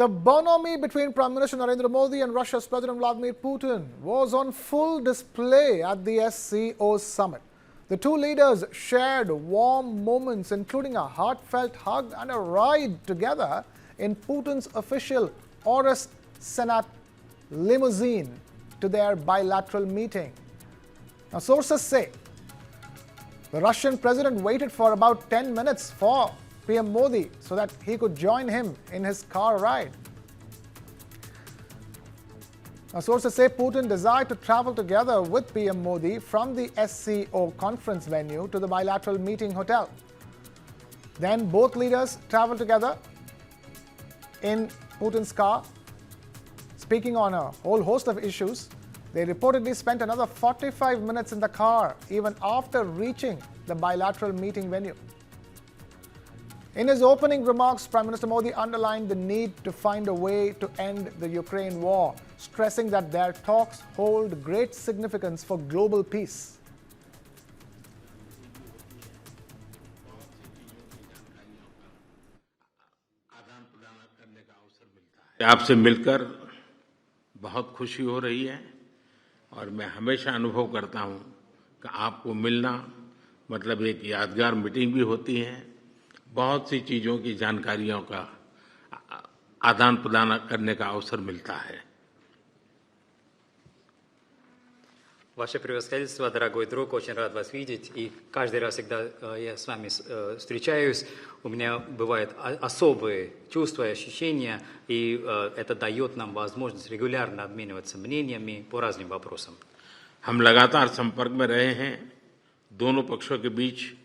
The bonhomie between Prime Minister Narendra Modi and Russia's President Vladimir Putin was on full display at the SCO summit. The two leaders shared warm moments, including a heartfelt hug and a ride together in Putin's official Oris Senat limousine to their bilateral meeting. Now, sources say the Russian president waited for about 10 minutes for PM Modi so that he could join him in his car ride. Now, sources say Putin desired to travel together with PM Modi from the SCO conference venue to the bilateral meeting hotel. Then both leaders traveled together in Putin's car, speaking on a whole host of issues. They reportedly spent another 45 minutes in the car even after reaching the bilateral meeting venue. In his opening remarks, Prime Minister Modi underlined the need to find a way to end the Ukraine war, stressing that their talks hold great significance for global peace. आपसे मिलकर बहुत खुशी हो रही है और मैं हमेशा अनुभव करता हूं कि आपको मिलना मतलब एक यादगार मीटिंग भी होती है, बहुत सी चीजों की जानकारियों का आदान प्रदान करने का अवसर मिलता है. Ваше превосходительство, дорогой друг, очень рад вас видеть. И каждый раз, когда я с вами встречаюсь, у меня бывают особые чувства и ощущения, и это дает нам возможность регулярно обмениваться мнениями по разным вопросам. हम लगातार संपर्क में रहे हैं. दोनों पक्षों के बीच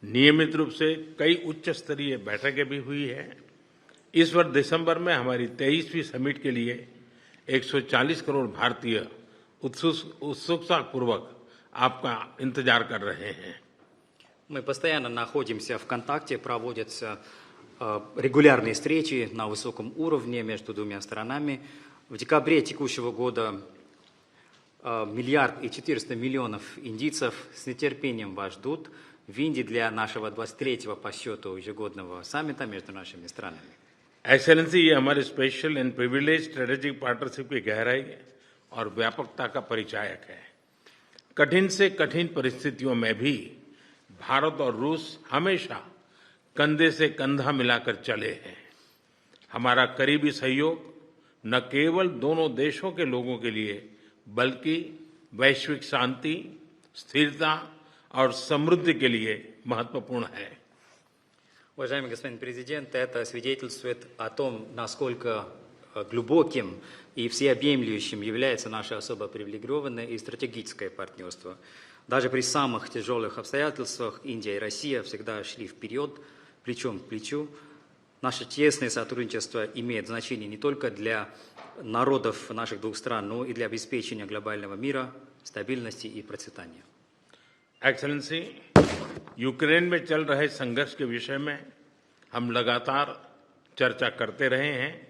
नियमित रूप से कई उच्च स्तरीय बैठकें भी हुई है. इस वर्ष दिसंबर में हमारी 23वीं समिट के लिए 140 करोड़ भारतीय उत्सुकतापूर्वक आपका इंतजार कर रहे हैं. Мы постоянно находимся в контакте, проводятся регулярные встречи на высоком уровне между двумя сторонами. В декабре текущего года 1,4 миллиарда индийцев с нетерпением вас ждут в Индии для нашего 23-го по счету ежегодного саммита между нашими странами. एक्सेलेंसी, ये हमारे special and privilege strategic partnership की गहराई और व्यापकता का परिचायक है. कठिन से कठिन परिस्थितियों में भी भारत और रूस हमेशा कंधे से कंधा मिलाकर चले हैं. हमारा करीबी सहयोग न केवल दोनों देशों के लोगों के लिए बल्कि वैश्विक शांति, स्थिरता और समृद्धि के लिए महत्वपूर्ण है. Уважаемый господин президент, это свидетельствует о том, насколько глубоким и всеобъемлющим является наше особо привилегированное и стратегическое партнерство. Даже при самых тяжелых обстоятельствах Индия и Россия всегда шли вперед, плечом к плечу. Наше тесное сотрудничество имеет значение не только для народов наших двух стран, но и для обеспечения глобального мира, стабильности и процветания. एक्सेलेंसी, यूक्रेन में चल रहे संघर्ष के विषय में हम लगातार चर्चा करते रहे हैं.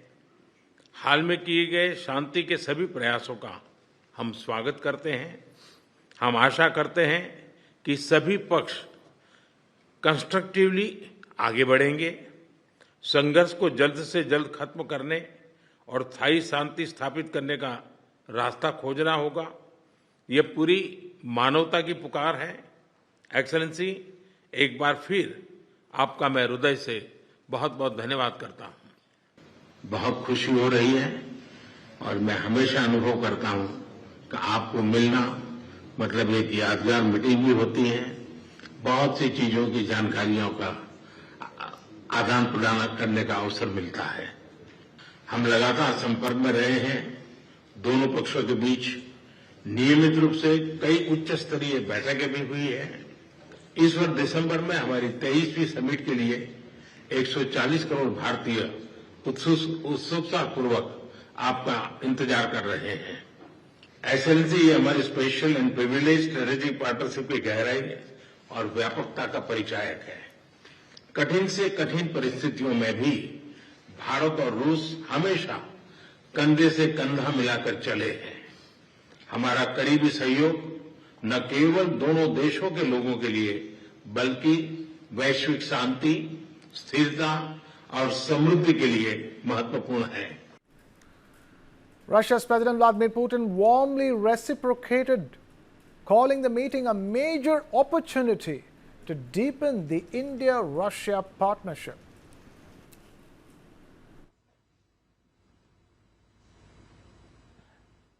हाल में किए गए शांति के सभी प्रयासों का हम स्वागत करते हैं. हम आशा करते हैं कि सभी पक्ष कंस्ट्रक्टिवली आगे बढ़ेंगे. संघर्ष को जल्द से जल्द खत्म करने और स्थायी शांति स्थापित करने का रास्ता खोजना होगा. ये पूरी मानवता की पुकार है. एक्सेलेंसी, एक बार फिर आपका मैं हृदय से बहुत बहुत धन्यवाद करता हूं. बहुत खुशी हो रही है और मैं हमेशा अनुभव करता हूं कि आपको मिलना मतलब एक यादगार मीटिंग भी होती है. बहुत सी चीजों की जानकारियों का आदान प्रदान करने का अवसर मिलता है. हम लगातार संपर्क में रहे हैं. दोनों पक्षों के बीच नियमित रूप से कई उच्च स्तरीय बैठकें भी हुई है. इस वर्ष दिसंबर में हमारी 23वीं समिट के लिए 140 करोड़ भारतीय उत्सुकतापूर्वक आपका इंतजार कर रहे हैं. एक्सेलेंसी, ये हमारी special and privilege strategic partnership की गहराई और व्यापकता का परिचायक है. कठिन से कठिन परिस्थितियों में भी भारत और रूस हमेशा कंधे से कंधा मिलाकर चले हैं. हमारा करीबी सहयोग न केवल दोनों देशों के लोगों के लिए बल्कि वैश्विक शांति, स्थिरता और समृद्धि के लिए महत्वपूर्ण है। Russia's President Vladimir Putin warmly reciprocated, calling the meeting a major opportunity to deepen the India-Russia partnership.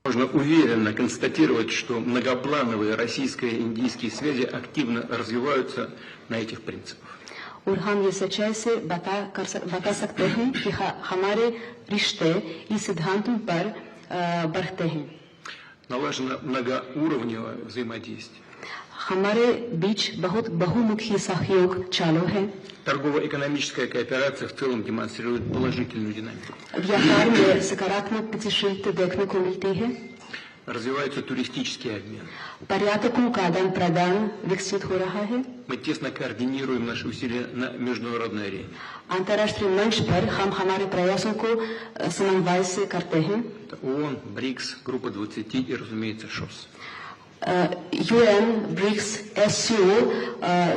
Можно уверенно констатировать, что многоплановые российско-индийские связи активно развиваются на этих принципах. और हम ये सच्चाई से बता सकते हैं कि हमारे रिश्ते इस सिद्धांतों पर बढ़ते हैं। Налажено многоуровневое взаимодействие. हमारे बीच बहुत बहुमुखी सहयोग चालू है। Торгово-экономическая кооперация в целом демонстрирует положительную динамику. व्यापार में सकारात्मक गतिशीलता देखने को मिलती है। Развивается туристический обмен. पर्यटकों का आदान प्रदान विकसित हो रहा है। Мы тесно координируем наши усилия на международной арене. अंतर्राष्ट्रीय मंच पर हम हमारे प्रयासों को समन्वय से करते हैं। Это ООН, БРИКС, Группа 20 и, разумеется, ШОС. UN, BRICS, SCO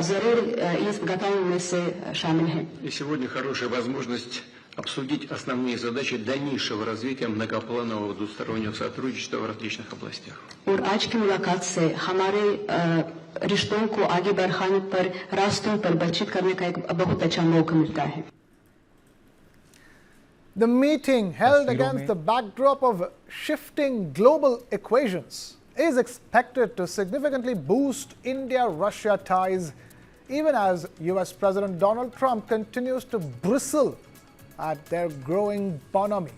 जरूर इस गताओं में से शामिल हैं। И сегодня хорошая возможность обсудить основные задачи дальнейшего развития многопланового двустороннего сотрудничества в различных областях. और आज की मुलाकात से हमारे रिश्तों को आगे बढ़ाने पर रास्तों पर बातचीत करने का एक बहुत अच्छा मौका मिलता है। The meeting, held against the backdrop of shifting global equations, is expected to significantly boost India-Russia ties, even as US President Donald Trump continues to bristle at their growing bonhomie.